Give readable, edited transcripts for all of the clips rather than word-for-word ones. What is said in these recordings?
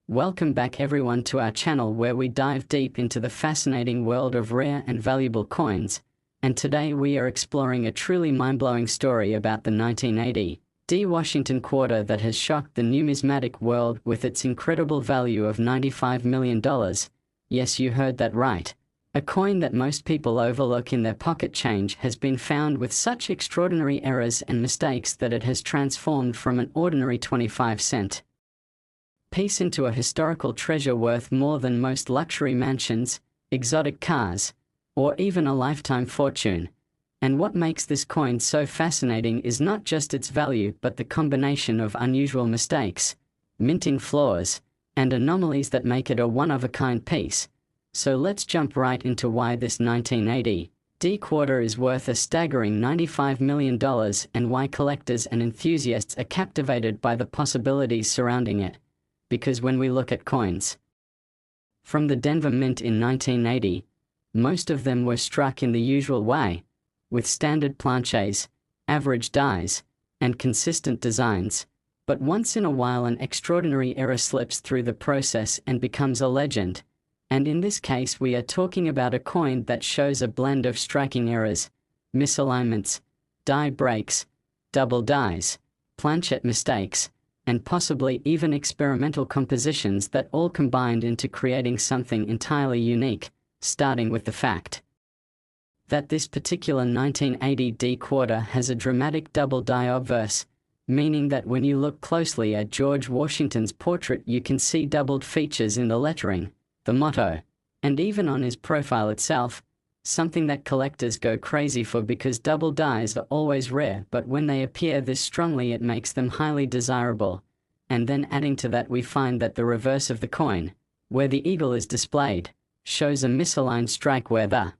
Welcome back everyone to our channel where we dive deep into the fascinating world of rare and valuable coins, and today we are exploring a truly mind-blowing story about the 1980 D Washington quarter that has shocked the numismatic world with its incredible value of $95 million. Yes, you heard that right. A coin that most people overlook in their pocket change has been found with such extraordinary errors and mistakes that it has transformed from an ordinary 25-cent piece into a historical treasure worth more than most luxury mansions, exotic cars, or even a lifetime fortune. And what makes this coin so fascinating is not just its value but the combination of unusual mistakes, minting flaws, and anomalies that make it a one-of-a-kind piece. So let's jump right into why this 1980 D quarter is worth a staggering $95 million and why collectors and enthusiasts are captivated by the possibilities surrounding it. Because when we look at coins from the Denver Mint in 1980, most of them were struck in the usual way, with standard planches, average dies, and consistent designs. But once in a while an extraordinary error slips through the process and becomes a legend. And in this case we are talking about a coin that shows a blend of striking errors, misalignments, die breaks, double dies, planchet mistakes, and possibly even experimental compositions that all combined into creating something entirely unique, starting with the fact that this particular 1980 D quarter has a dramatic double die obverse, meaning that when you look closely at George Washington's portrait you can see doubled features in the lettering, the motto, and even on his profile itself, something that collectors go crazy for because double dies are always rare, but when they appear this strongly it makes them highly desirable. And then adding to that we find that the reverse of the coin, where the eagle is displayed, shows a misaligned strike where the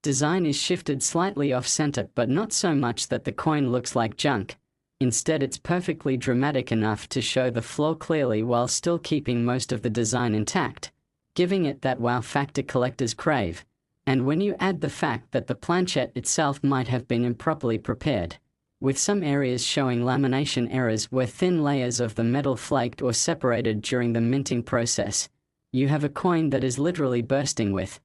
design is shifted slightly off-center, but not so much that the coin looks like junk. Instead it's perfectly dramatic enough to show the flaw clearly while still keeping most of the design intact, giving it that wow factor collectors crave. And when you add the fact that the planchet itself might have been improperly prepared, with some areas showing lamination errors where thin layers of the metal flaked or separated during the minting process, you have a coin that is literally bursting with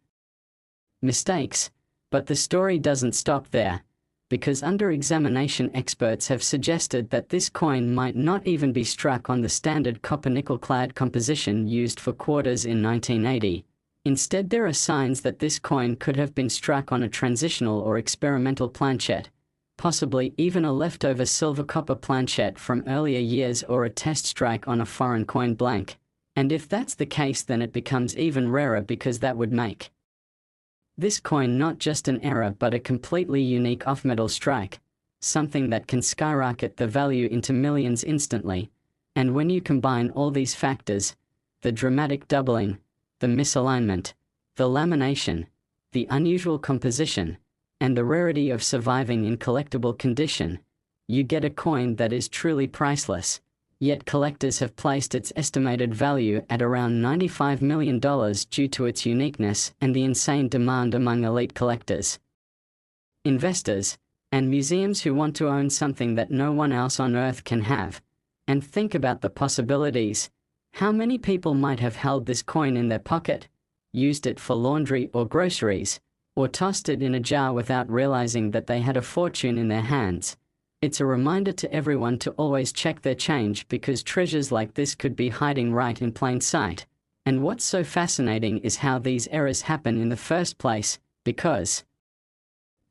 mistakes. But the story doesn't stop there, because under examination experts have suggested that this coin might not even be struck on the standard copper-nickel clad composition used for quarters in 1980. Instead there are signs that this coin could have been struck on a transitional or experimental planchet, possibly even a leftover silver-copper planchet from earlier years or a test strike on a foreign coin blank. And if that's the case then it becomes even rarer because that would make this coin not just an error but a completely unique off-metal strike, something that can skyrocket the value into millions instantly. And when you combine all these factors, the dramatic doubling, the misalignment, the lamination, the unusual composition, and the rarity of surviving in collectible condition, you get a coin that is truly priceless. Yet collectors have placed its estimated value at around $95 million due to its uniqueness and the insane demand among elite collectors, investors, and museums who want to own something that no one else on Earth can have. And think about the possibilities. How many people might have held this coin in their pocket, used it for laundry or groceries, or tossed it in a jar without realizing that they had a fortune in their hands? It's a reminder to everyone to always check their change because treasures like this could be hiding right in plain sight. And what's so fascinating is how these errors happen in the first place, because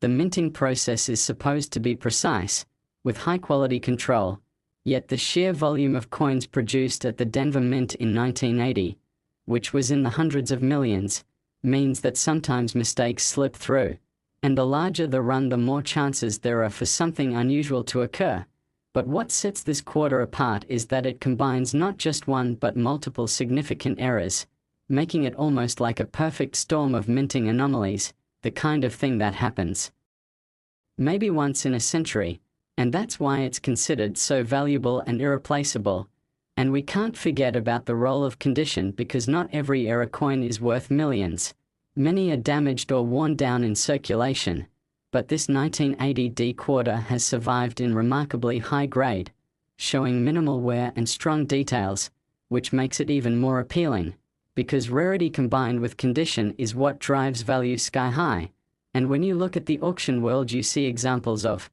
the minting process is supposed to be precise, with high-quality control. Yet the sheer volume of coins produced at the Denver Mint in 1980, which was in the hundreds of millions, means that sometimes mistakes slip through. And the larger the run the more chances there are for something unusual to occur. But what sets this quarter apart is that it combines not just one but multiple significant errors, making it almost like a perfect storm of minting anomalies, the kind of thing that happens maybe once in a century, and that's why it's considered so valuable and irreplaceable. And we can't forget about the role of condition because not every error coin is worth millions. Many are damaged or worn down in circulation, but this 1980 D quarter has survived in remarkably high grade, showing minimal wear and strong details, which makes it even more appealing, because rarity combined with condition is what drives value sky high. And when you look at the auction world, you see examples of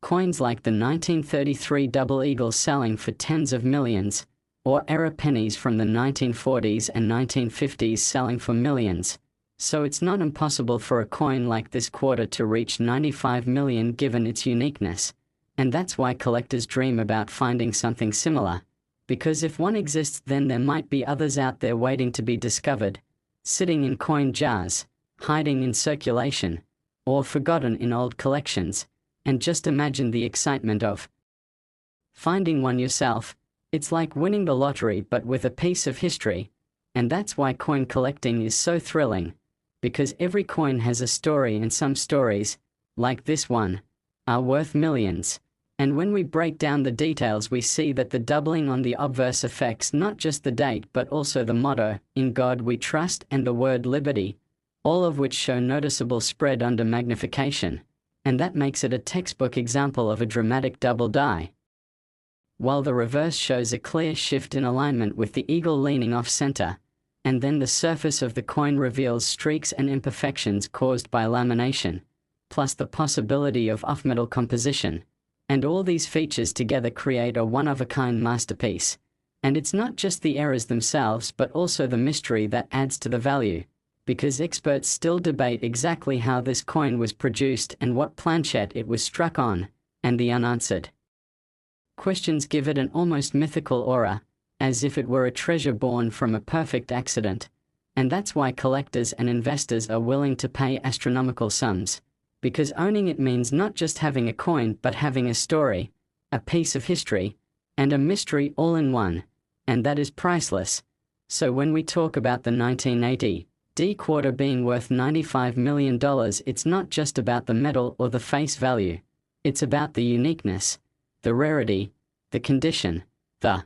coins like the 1933 double eagle selling for tens of millions, or era pennies from the 1940s and 1950s selling for millions. So it's not impossible for a coin like this quarter to reach 95 million given its uniqueness. And that's why collectors dream about finding something similar. Because if one exists, then there might be others out there waiting to be discovered, sitting in coin jars, hiding in circulation, or forgotten in old collections. And just imagine the excitement of finding one yourself. It's like winning the lottery but with a piece of history. And that's why coin collecting is so thrilling. Because every coin has a story, and some stories, like this one, are worth millions. And when we break down the details, we see that the doubling on the obverse affects not just the date but also the motto, "In God We Trust," and the word liberty, all of which show noticeable spread under magnification. And that makes it a textbook example of a dramatic double die. While the reverse shows a clear shift in alignment with the eagle leaning off center, and then the surface of the coin reveals streaks and imperfections caused by lamination, plus the possibility of off-metal composition. And all these features together create a one-of-a-kind masterpiece. And it's not just the errors themselves but also the mystery that adds to the value, because experts still debate exactly how this coin was produced and what planchette it was struck on, and the unanswered questions give it an almost mythical aura, as if it were a treasure born from a perfect accident. And that's why collectors and investors are willing to pay astronomical sums. Because owning it means not just having a coin but having a story, a piece of history, and a mystery all in one. And that is priceless. So when we talk about the 1980 D quarter being worth $95 million, it's not just about the metal or the face value. It's about the uniqueness, the rarity, the condition, the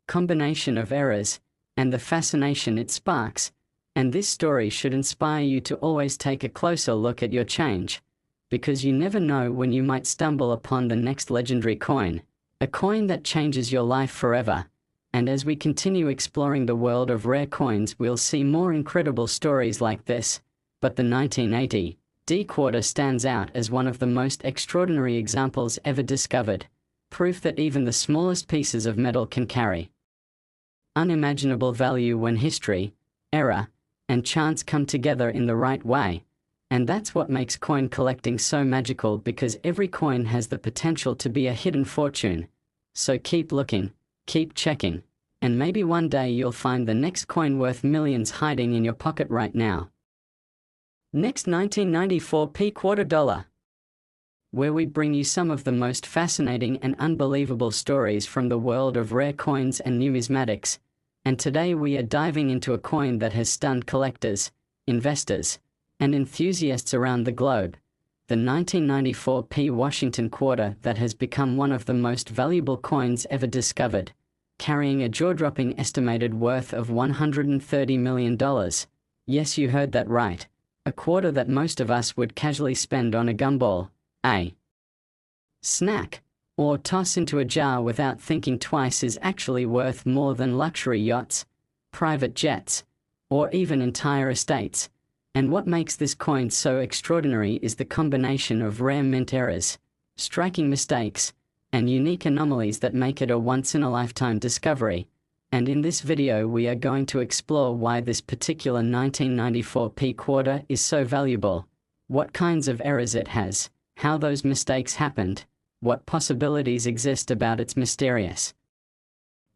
combination of errors, and the fascination it sparks. And this story should inspire you to always take a closer look at your change, because you never know when you might stumble upon the next legendary coin, a coin that changes your life forever. And as we continue exploring the world of rare coins, we'll see more incredible stories like this. But the 1980 D quarter stands out as one of the most extraordinary examples ever discovered, proof that even the smallest pieces of metal can carry unimaginable value when history, error, and chance come together in the right way. And that's what makes coin collecting so magical, because every coin has the potential to be a hidden fortune. So keep looking, keep checking, and maybe one day you'll find the next coin worth millions hiding in your pocket right now. Next, 1994 P quarter dollar, where we bring you some of the most fascinating and unbelievable stories from the world of rare coins and numismatics. And today we are diving into a coin that has stunned collectors, investors, and enthusiasts around the globe. The 1994 P Washington quarter that has become one of the most valuable coins ever discovered, carrying a jaw-dropping estimated worth of $130 million. Yes, you heard that right. A quarter that most of us would casually spend on a gumball, a snack, or toss into a jar without thinking twice is actually worth more than luxury yachts, private jets, or even entire estates. And what makes this coin so extraordinary is the combination of rare mint errors, striking mistakes, and unique anomalies that make it a once-in-a-lifetime discovery. And in this video we are going to explore why this particular 1994 P quarter is so valuable, what kinds of errors it has, how those mistakes happened, what possibilities exist about its mysterious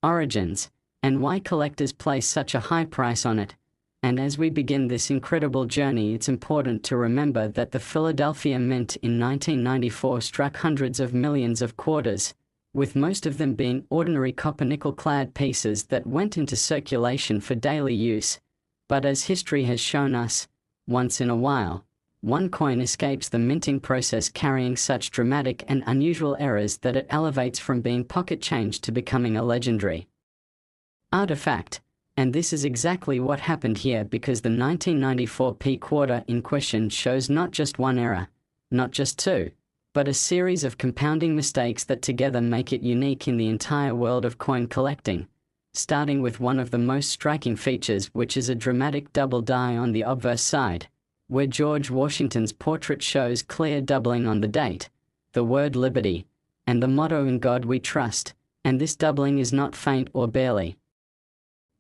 origins, and why collectors place such a high price on it. And as we begin this incredible journey, it's important to remember that the Philadelphia Mint in 1994 struck hundreds of millions of quarters, with most of them being ordinary copper nickel-clad pieces that went into circulation for daily use. But as history has shown us, once in a while, one coin escapes the minting process carrying such dramatic and unusual errors that it elevates from being pocket change to becoming a legendary artifact. And this is exactly what happened here, because the 1994 P quarter in question shows not just one error, not just two, but a series of compounding mistakes that together make it unique in the entire world of coin collecting. starting with one of the most striking features, which is a dramatic double die on the obverse side, where George Washington's portrait shows clear doubling on the date, the word liberty, and the motto "In God We Trust," and this doubling is not faint or barely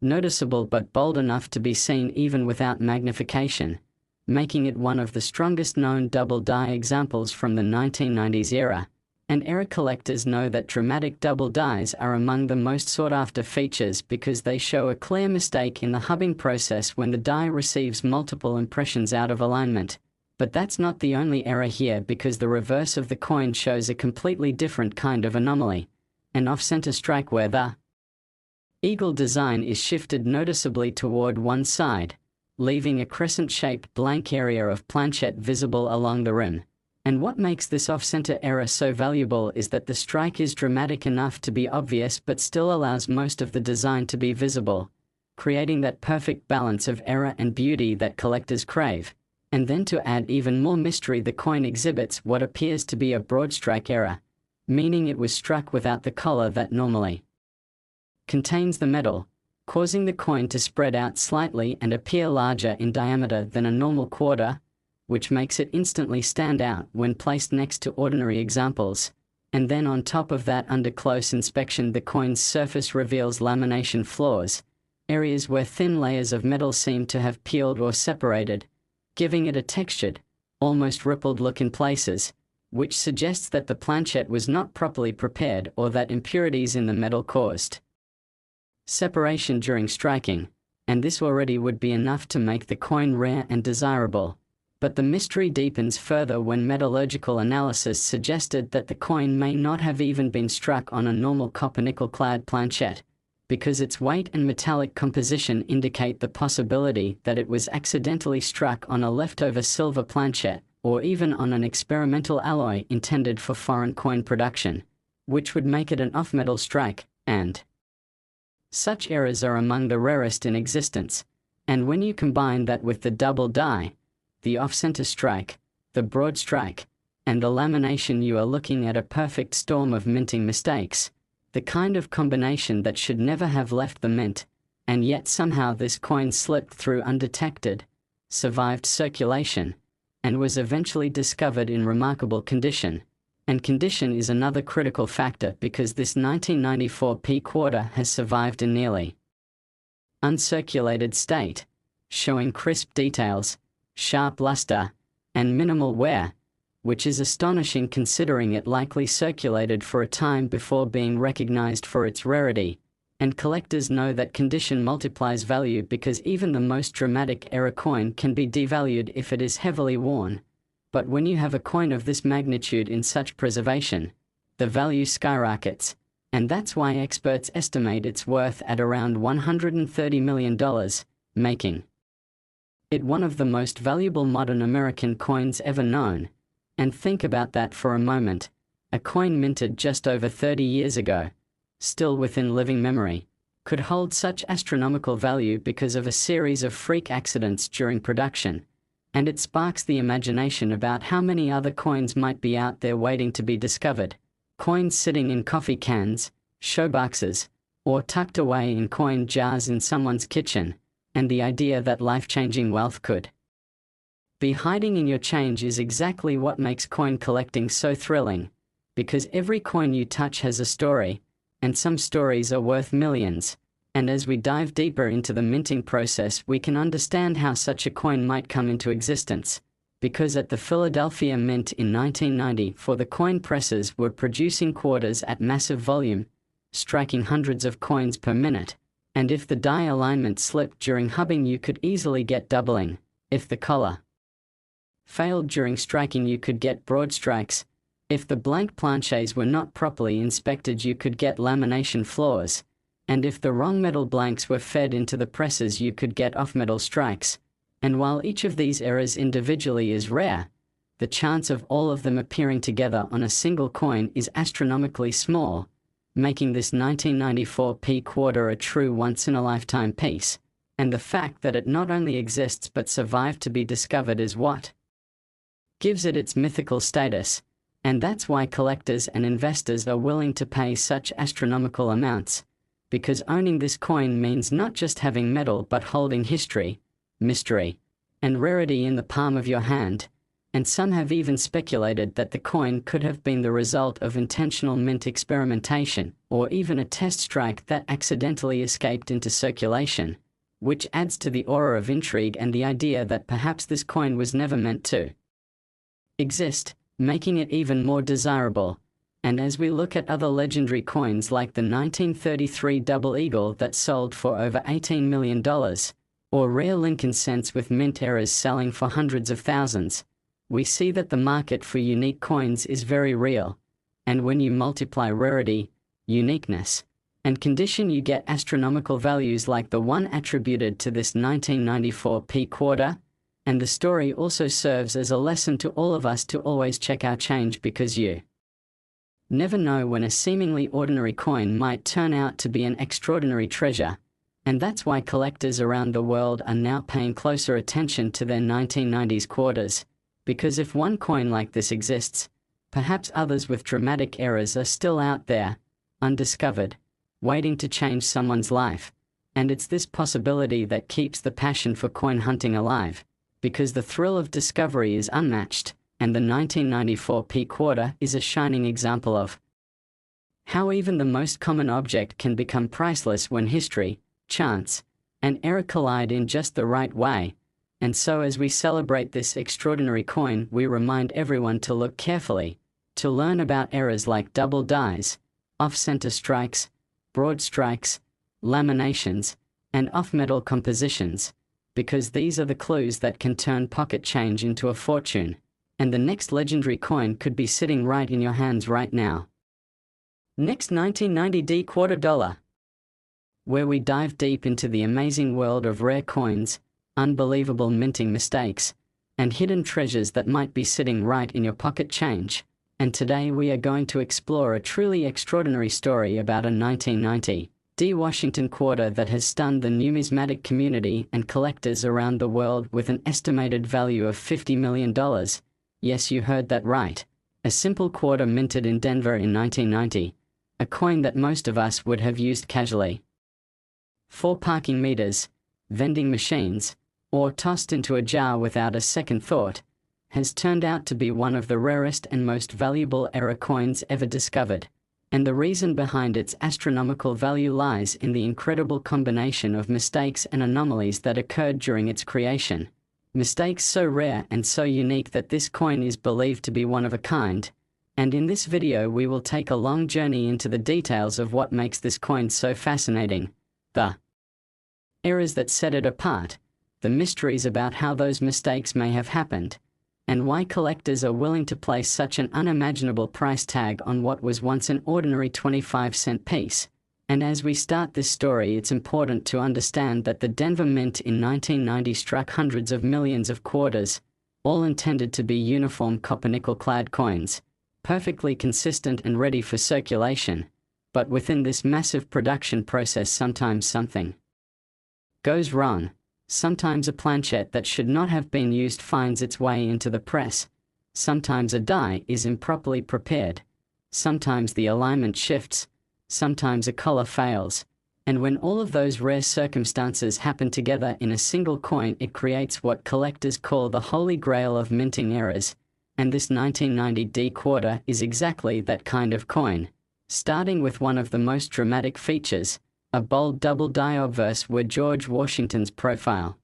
noticeable but bold enough to be seen even without magnification, making it one of the strongest known double die examples from the 1990s era. And era collectors know that dramatic double dies are among the most sought-after features because they show a clear mistake in the hubbing process when the die receives multiple impressions out of alignment. But that's not the only error here, because the reverse of the coin shows a completely different kind of anomaly, an off-center strike where the eagle design is shifted noticeably toward one side, leaving a crescent-shaped blank area of planchette visible along the rim. And what makes this off-center error so valuable is that the strike is dramatic enough to be obvious but still allows most of the design to be visible, creating that perfect balance of error and beauty that collectors crave. And then to add even more mystery, the coin exhibits what appears to be a broad strike error, meaning it was struck without the collar that normally contains the metal, causing the coin to spread out slightly and appear larger in diameter than a normal quarter, which makes it instantly stand out when placed next to ordinary examples. And then on top of that, under close inspection, the coin's surface reveals lamination flaws, areas where thin layers of metal seem to have peeled or separated, giving it a textured, almost rippled look in places, which suggests that the planchette was not properly prepared or that impurities in the metal caused separation during striking, and this already would be enough to make the coin rare and desirable. But the mystery deepens further when metallurgical analysis suggested that the coin may not have even been struck on a normal copper-nickel-clad planchette, because its weight and metallic composition indicate the possibility that it was accidentally struck on a leftover silver planchette, or even on an experimental alloy intended for foreign coin production, which would make it an off-metal strike, and such errors are among the rarest in existence. And when you combine that with the double die, the off-center strike, the broad strike, and the lamination, you are looking at a perfect storm of minting mistakes, the kind of combination that should never have left the mint, and yet somehow this coin slipped through undetected, survived circulation, and was eventually discovered in remarkable condition. And condition is another critical factor, because this 1994 P quarter has survived in nearly uncirculated state, showing crisp details, sharp luster, and minimal wear, which is astonishing considering it likely circulated for a time before being recognized for its rarity. And collectors know that condition multiplies value, because even the most dramatic error coin can be devalued if it is heavily worn. But when you have a coin of this magnitude in such preservation, the value skyrockets, and that's why experts estimate its worth at around $130 million, making it one of the most valuable modern American coins ever known. And think about that for a moment. A coin minted just over 30 years ago, still within living memory, could hold such astronomical value because of a series of freak accidents during production. And it sparks the imagination about how many other coins might be out there waiting to be discovered. Coins sitting in coffee cans, showboxes, or tucked away in coin jars in someone's kitchen. And the idea that life-changing wealth could be hiding in your change is exactly what makes coin collecting so thrilling, because every coin you touch has a story, and some stories are worth millions. And as we dive deeper into the minting process, we can understand how such a coin might come into existence. Because at the Philadelphia Mint in 1990, the coin presses were producing quarters at massive volume, striking hundreds of coins per minute. And if the die alignment slipped during hubbing, you could easily get doubling. If the collar failed during striking, you could get broad strikes. If the blank planchets were not properly inspected, you could get lamination flaws. And if the wrong metal blanks were fed into the presses, you could get off-metal strikes. And while each of these errors individually is rare, the chance of all of them appearing together on a single coin is astronomically small, making this 1994 P quarter a true once-in-a-lifetime piece. And the fact that it not only exists but survived to be discovered is what gives it its mythical status. And that's why collectors and investors are willing to pay such astronomical amounts, because owning this coin means not just having metal but holding history, mystery, and rarity in the palm of your hand, and some have even speculated that the coin could have been the result of intentional mint experimentation, or even a test strike that accidentally escaped into circulation, which adds to the aura of intrigue and the idea that perhaps this coin was never meant to exist, making it even more desirable. And as we look at other legendary coins like the 1933 Double Eagle that sold for over $18 million, or rare Lincoln cents with mint errors selling for hundreds of thousands, we see that the market for unique coins is very real. And when you multiply rarity, uniqueness, and condition, you get astronomical values like the one attributed to this 1994 P quarter. And the story also serves as a lesson to all of us to always check our change, because you never know when a seemingly ordinary coin might turn out to be an extraordinary treasure. And that's why collectors around the world are now paying closer attention to their 1990s quarters. Because if one coin like this exists, perhaps others with dramatic errors are still out there, undiscovered, waiting to change someone's life. And it's this possibility that keeps the passion for coin hunting alive, because the thrill of discovery is unmatched, and the 1994 P quarter is a shining example of how even the most common object can become priceless when history, chance, and error collide in just the right way. And so as we celebrate this extraordinary coin, we remind everyone to look carefully, to learn about errors like double dies, off-center strikes, broad strikes, laminations, and off-metal compositions, because these are the clues that can turn pocket change into a fortune. And the next legendary coin could be sitting right in your hands right now. Next, 1990 D quarter dollar, where we dive deep into the amazing world of rare coins, unbelievable minting mistakes, and hidden treasures that might be sitting right in your pocket change. And today we are going to explore a truly extraordinary story about a 1990 D Washington quarter that has stunned the numismatic community and collectors around the world with an estimated value of $50 million. Yes, you heard that right. A simple quarter minted in Denver in 1990. A coin that most of us would have used casually for parking meters, vending machines, or tossed into a jar without a second thought, has turned out to be one of the rarest and most valuable error coins ever discovered. And the reason behind its astronomical value lies in the incredible combination of mistakes and anomalies that occurred during its creation. Mistakes so rare and so unique that this coin is believed to be one of a kind. And in this video we will take a long journey into the details of what makes this coin so fascinating, the errors that set it apart, the mysteries about how those mistakes may have happened, and why collectors are willing to place such an unimaginable price tag on what was once an ordinary 25-cent piece. And as we start this story, it's important to understand that the Denver Mint in 1990 struck hundreds of millions of quarters, all intended to be uniform copper-nickel-clad coins, perfectly consistent and ready for circulation. But within this massive production process, sometimes something goes wrong. Sometimes a planchette that should not have been used finds its way into the press. Sometimes a die is improperly prepared. Sometimes the alignment shifts. Sometimes a collar fails. And when all of those rare circumstances happen together in a single coin, it creates what collectors call the holy grail of minting errors. And this 1990 D quarter is exactly that kind of coin. Starting with one of the most dramatic features, a bold double die obverse where George Washington's profile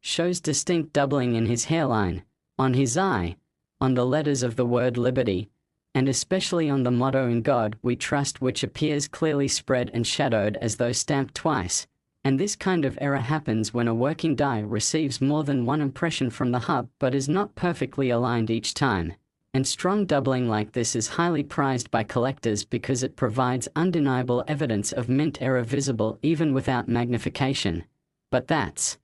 shows distinct doubling in his hairline, on his eye, on the letters of the word liberty, and especially on the motto "In God We Trust," which appears clearly spread and shadowed as though stamped twice. And this kind of error happens when a working die receives more than one impression from the hub but is not perfectly aligned each time. And strong doubling like this is highly prized by collectors because it provides undeniable evidence of mint error visible even without magnification. But that's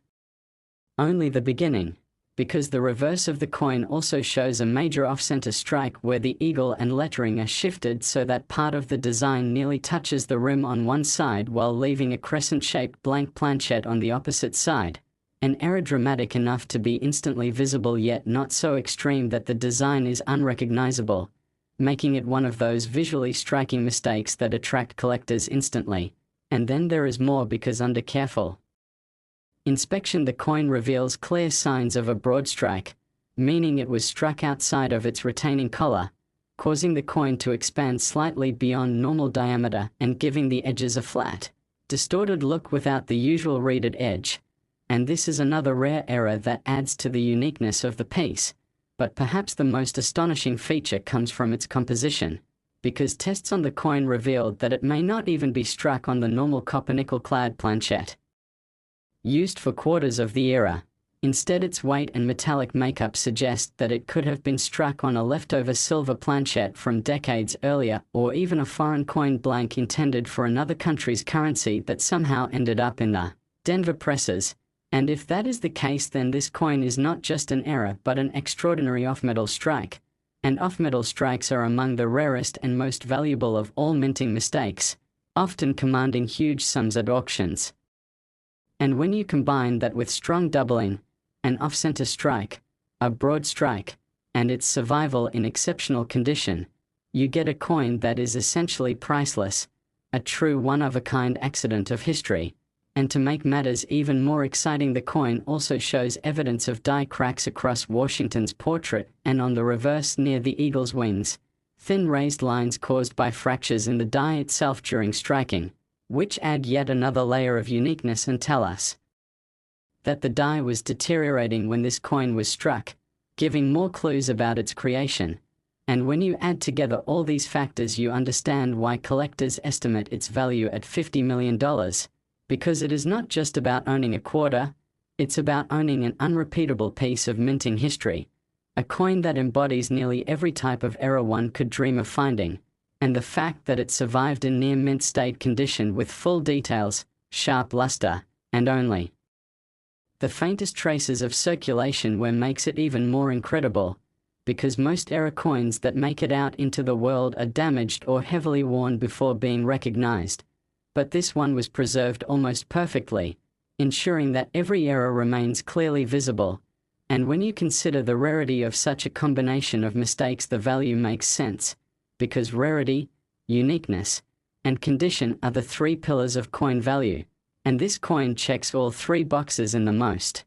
only the beginning, because the reverse of the coin also shows a major off-center strike where the eagle and lettering are shifted so that part of the design nearly touches the rim on one side while leaving a crescent-shaped blank planchette on the opposite side. An error dramatic enough to be instantly visible yet not so extreme that the design is unrecognizable, making it one of those visually striking mistakes that attract collectors instantly. And then there is more, because under careful inspection the coin reveals clear signs of a broad strike, meaning it was struck outside of its retaining collar, causing the coin to expand slightly beyond normal diameter and giving the edges a flat, distorted look without the usual reeded edge. And this is another rare error that adds to the uniqueness of the piece. But perhaps the most astonishing feature comes from its composition, because tests on the coin revealed that it may not even be struck on the normal copper-nickel-clad planchette used for quarters of the era. Instead, its weight and metallic makeup suggest that it could have been struck on a leftover silver planchette from decades earlier, or even a foreign coin blank intended for another country's currency that somehow ended up in the Denver presses. And if that is the case, then this coin is not just an error but an extraordinary off-metal strike. And off-metal strikes are among the rarest and most valuable of all minting mistakes, often commanding huge sums at auctions. And when you combine that with strong doubling, an off-center strike, a broad strike, and its survival in exceptional condition, you get a coin that is essentially priceless, a true one-of-a-kind accident of history. And to make matters even more exciting, the coin also shows evidence of die cracks across Washington's portrait and on the reverse near the eagle's wings, thin raised lines caused by fractures in the die itself during striking, which add yet another layer of uniqueness and tell us that the die was deteriorating when this coin was struck, giving more clues about its creation. And when you add together all these factors, you understand why collectors estimate its value at $50 million. Because it is not just about owning a quarter, it's about owning an unrepeatable piece of minting history, a coin that embodies nearly every type of error one could dream of finding, and the fact that it survived in near mint state condition with full details, sharp luster, and only the faintest traces of circulation where makes it even more incredible, because most error coins that make it out into the world are damaged or heavily worn before being recognized. But this one was preserved almost perfectly, ensuring that every error remains clearly visible. And when you consider the rarity of such a combination of mistakes, the value makes sense, because rarity, uniqueness, and condition are the three pillars of coin value, and this coin checks all three boxes in the most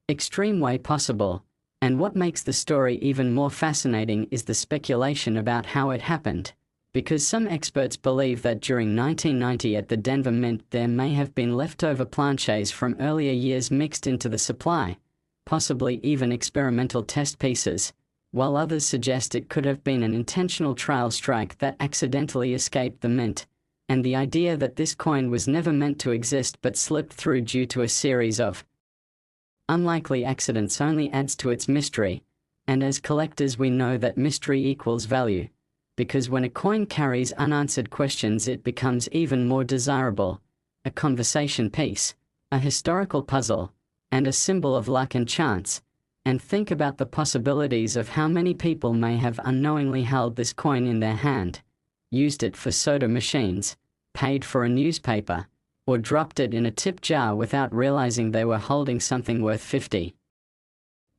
extreme way possible. And what makes the story even more fascinating is the speculation about how it happened. Because some experts believe that during 1990 at the Denver Mint there may have been leftover planches from earlier years mixed into the supply, possibly even experimental test pieces, while others suggest it could have been an intentional trial strike that accidentally escaped the mint, and the idea that this coin was never meant to exist but slipped through due to a series of unlikely accidents only adds to its mystery. And as collectors we know that mystery equals value. Because when a coin carries unanswered questions, it becomes even more desirable, a conversation piece, a historical puzzle, and a symbol of luck and chance. And think about the possibilities of how many people may have unknowingly held this coin in their hand, used it for soda machines, paid for a newspaper, or dropped it in a tip jar without realizing they were holding something worth $50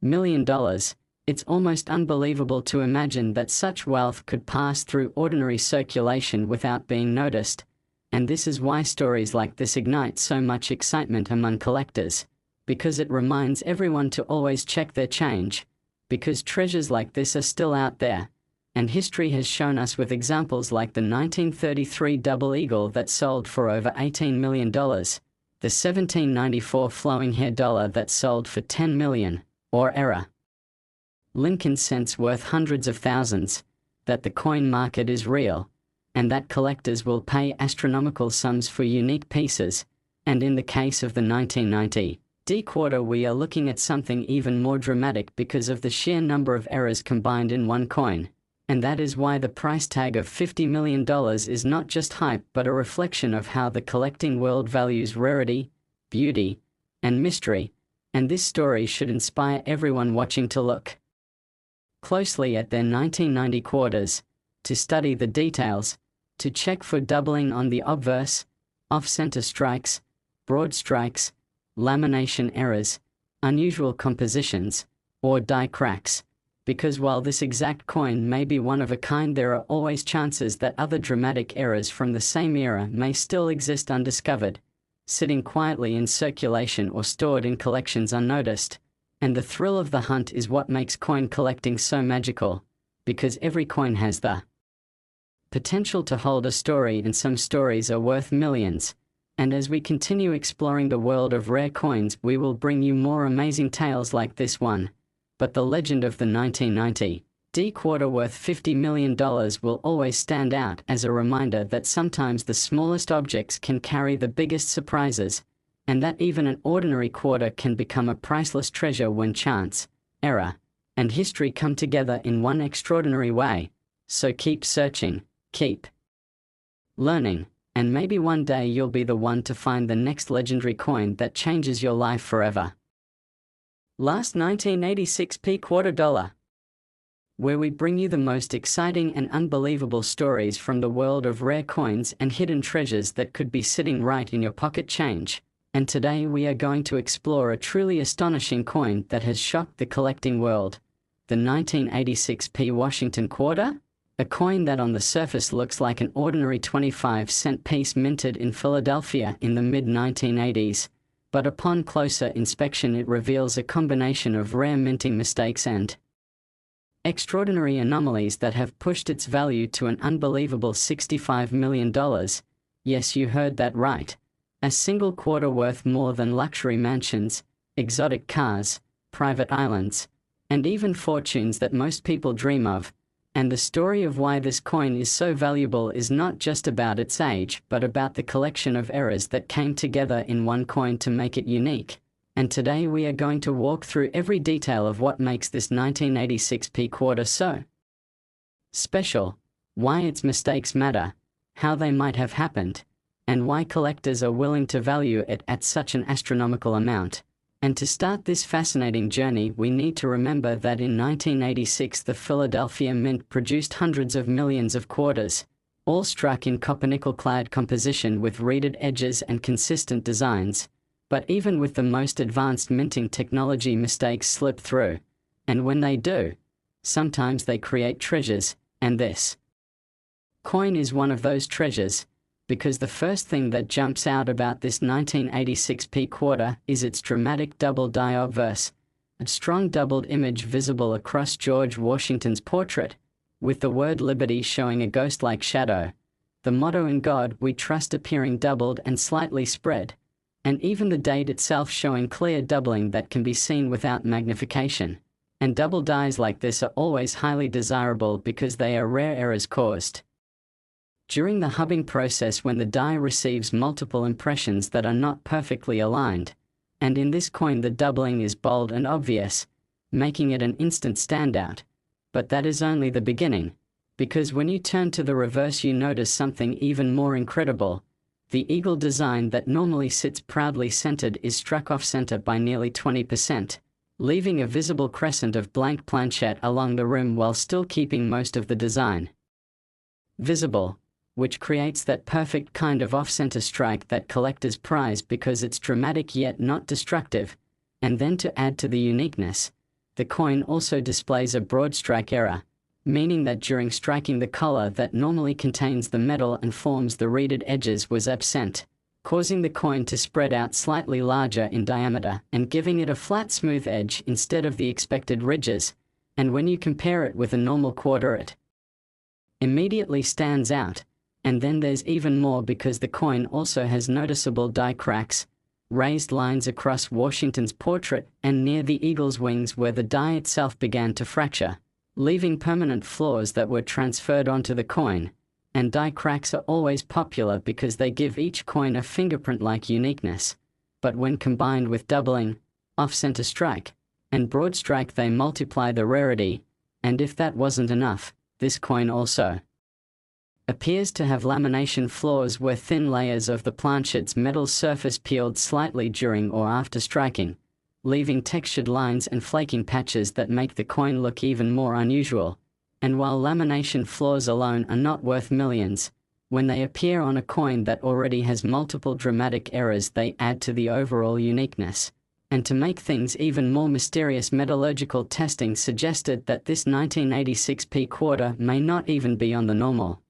million. It's almost unbelievable to imagine that such wealth could pass through ordinary circulation without being noticed, and this is why stories like this ignite so much excitement among collectors, because it reminds everyone to always check their change, because treasures like this are still out there, and history has shown us with examples like the 1933 double eagle that sold for over $18 million, the 1794 flowing hair dollar that sold for $10 million, or error Lincoln cents worth hundreds of thousands, that the coin market is real, and that collectors will pay astronomical sums for unique pieces. And in the case of the 1990 D quarter, we are looking at something even more dramatic because of the sheer number of errors combined in one coin. And that is why the price tag of $50 million is not just hype but a reflection of how the collecting world values rarity, beauty, and mystery. And this story should inspire everyone watching to look closely at their 1990 quarters, to study the details, to check for doubling on the obverse, off-center strikes, broad strikes, lamination errors, unusual compositions, or die cracks. Because while this exact coin may be one of a kind, there are always chances that other dramatic errors from the same era may still exist undiscovered, sitting quietly in circulation or stored in collections unnoticed. And the thrill of the hunt is what makes coin collecting so magical, because every coin has the potential to hold a story, and some stories are worth millions. And as we continue exploring the world of rare coins, we will bring you more amazing tales like this one. But the legend of the 1990 D quarter worth $50 million will always stand out as a reminder that sometimes the smallest objects can carry the biggest surprises, and that even an ordinary quarter can become a priceless treasure when chance, error, and history come together in one extraordinary way. So keep searching, keep learning, and maybe one day you'll be the one to find the next legendary coin that changes your life forever. Last 1986p quarter dollar, where we bring you the most exciting and unbelievable stories from the world of rare coins and hidden treasures that could be sitting right in your pocket change. And today we are going to explore a truly astonishing coin that has shocked the collecting world, the 1986p Washington quarter, a coin that on the surface looks like an ordinary 25-cent piece minted in Philadelphia in the mid-1980s. But upon closer inspection it reveals a combination of rare minting mistakes and extraordinary anomalies that have pushed its value to an unbelievable $65 million. Yes, you heard that right. A single quarter worth more than luxury mansions, exotic cars, private islands, and even fortunes that most people dream of. And the story of why this coin is so valuable is not just about its age, but about the collection of errors that came together in one coin to make it unique. And today we are going to walk through every detail of what makes this 1986p quarter so special, why its mistakes matter, how they might have happened, and why collectors are willing to value it at such an astronomical amount. And to start this fascinating journey, we need to remember that in 1986 the Philadelphia Mint produced hundreds of millions of quarters, all struck in copper-nickel-clad composition with reeded edges and consistent designs. But even with the most advanced minting technology, mistakes slip through. And when they do, sometimes they create treasures, and this coin is one of those treasures. Because the first thing that jumps out about this 1986p quarter is its dramatic double die obverse, a strong doubled image visible across George Washington's portrait, with the word Liberty showing a ghost-like shadow, the motto "In God We Trust" appearing doubled and slightly spread, and even the date itself showing clear doubling that can be seen without magnification. And double dies like this are always highly desirable because they are rare errors caused during the hubbing process when the die receives multiple impressions that are not perfectly aligned. And in this coin the doubling is bold and obvious, making it an instant standout. But that is only the beginning, because when you turn to the reverse you notice something even more incredible. The eagle design that normally sits proudly centered is struck off-center by nearly 20%, leaving a visible crescent of blank planchette along the rim while still keeping most of the design visible, which creates that perfect kind of off-center strike that collectors prize because it's dramatic yet not destructive. And then to add to the uniqueness, the coin also displays a broad strike error, meaning that during striking the collar that normally contains the metal and forms the reeded edges was absent, causing the coin to spread out slightly larger in diameter and giving it a flat smooth edge instead of the expected ridges. And when you compare it with a normal quarter it immediately stands out. And then there's even more because the coin also has noticeable die cracks, raised lines across Washington's portrait and near the eagle's wings where the die itself began to fracture, leaving permanent flaws that were transferred onto the coin. And die cracks are always popular because they give each coin a fingerprint-like uniqueness. But when combined with doubling, off-center strike, and broad strike they multiply the rarity. And if that wasn't enough, this coin also appears to have lamination flaws where thin layers of the planchette's metal surface peeled slightly during or after striking, leaving textured lines and flaking patches that make the coin look even more unusual. And while lamination flaws alone are not worth millions, when they appear on a coin that already has multiple dramatic errors they add to the overall uniqueness. And to make things even more mysterious, metallurgical testing suggested that this 1986 P quarter may not even be on the normal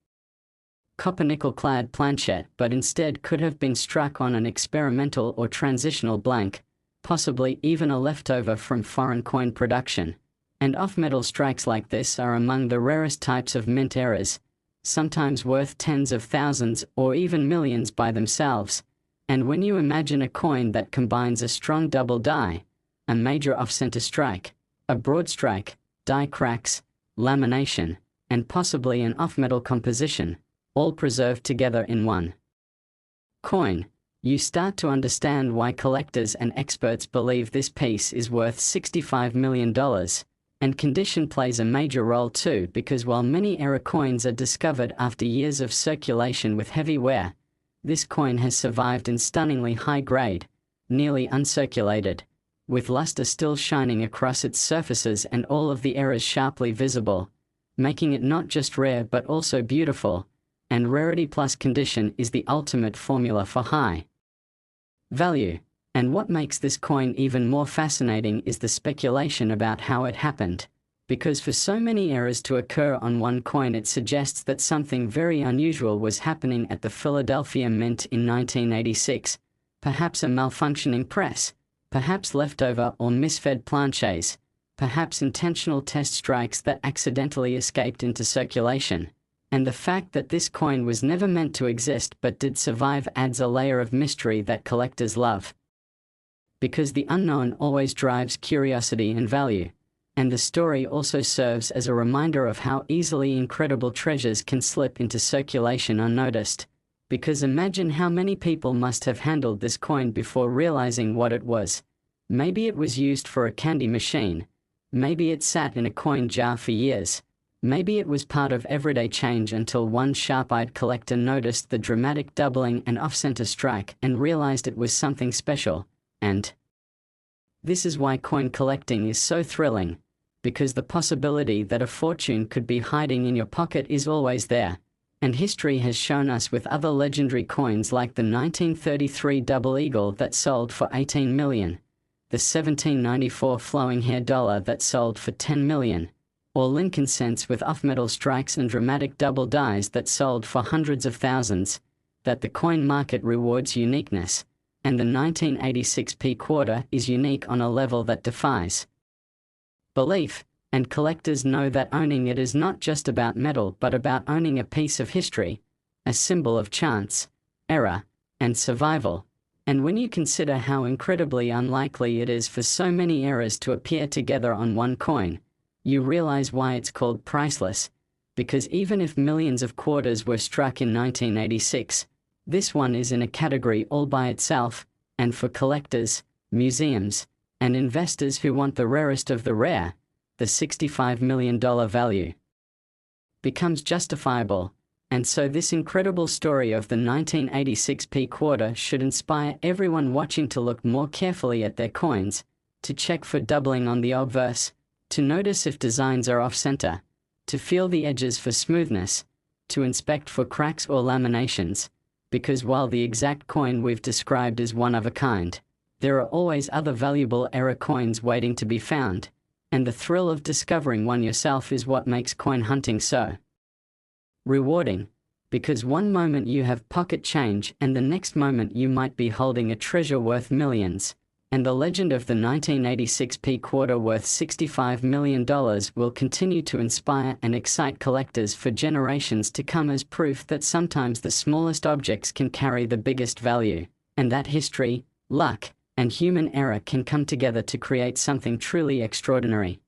copper-nickel-clad planchet, but instead could have been struck on an experimental or transitional blank, possibly even a leftover from foreign coin production. And off-metal strikes like this are among the rarest types of mint errors, sometimes worth tens of thousands or even millions by themselves. And when you imagine a coin that combines a strong double die, a major off-center strike, a broad strike, die cracks, lamination, and possibly an off-metal composition, all preserved together in one coin, you start to understand why collectors and experts believe this piece is worth $65 million. And condition plays a major role too, because while many error coins are discovered after years of circulation with heavy wear, this coin has survived in stunningly high grade, nearly uncirculated, with luster still shining across its surfaces and all of the errors sharply visible, making it not just rare but also beautiful. And rarity plus condition is the ultimate formula for high value. And what makes this coin even more fascinating is the speculation about how it happened. Because for so many errors to occur on one coin, it suggests that something very unusual was happening at the Philadelphia Mint in 1986. Perhaps a malfunctioning press, perhaps leftover or misfed planchets, perhaps intentional test strikes that accidentally escaped into circulation. And the fact that this coin was never meant to exist but did survive adds a layer of mystery that collectors love. Because the unknown always drives curiosity and value. And the story also serves as a reminder of how easily incredible treasures can slip into circulation unnoticed. Because imagine how many people must have handled this coin before realizing what it was. Maybe it was used for a candy machine. Maybe it sat in a coin jar for years. Maybe it was part of everyday change until one sharp-eyed collector noticed the dramatic doubling and off-center strike and realized it was something special. And this is why coin collecting is so thrilling, because the possibility that a fortune could be hiding in your pocket is always there. And history has shown us with other legendary coins like the 1933 double eagle that sold for $18 million, the 1794 flowing hair dollar that sold for $10 million, or Lincoln cents with off-metal strikes and dramatic double dies that sold for hundreds of thousands, that the coin market rewards uniqueness. And the 1986 P quarter is unique on a level that defies belief, and collectors know that owning it is not just about metal but about owning a piece of history, a symbol of chance, error, and survival. And when you consider how incredibly unlikely it is for so many errors to appear together on one coin, you realize why it's called priceless. Because even if millions of quarters were struck in 1986, this one is in a category all by itself. And for collectors, museums, and investors who want the rarest of the rare, the $65 million value becomes justifiable. And so this incredible story of the 1986 P quarter should inspire everyone watching to look more carefully at their coins, to check for doubling on the obverse, to notice if designs are off-center, to feel the edges for smoothness, to inspect for cracks or laminations. Because while the exact coin we've described is one of a kind, there are always other valuable error coins waiting to be found, and the thrill of discovering one yourself is what makes coin hunting so rewarding. Because one moment you have pocket change and the next moment you might be holding a treasure worth millions. And the legend of the 1986 P quarter worth $65 million will continue to inspire and excite collectors for generations to come as proof that sometimes the smallest objects can carry the biggest value, and that history, luck, and human error can come together to create something truly extraordinary.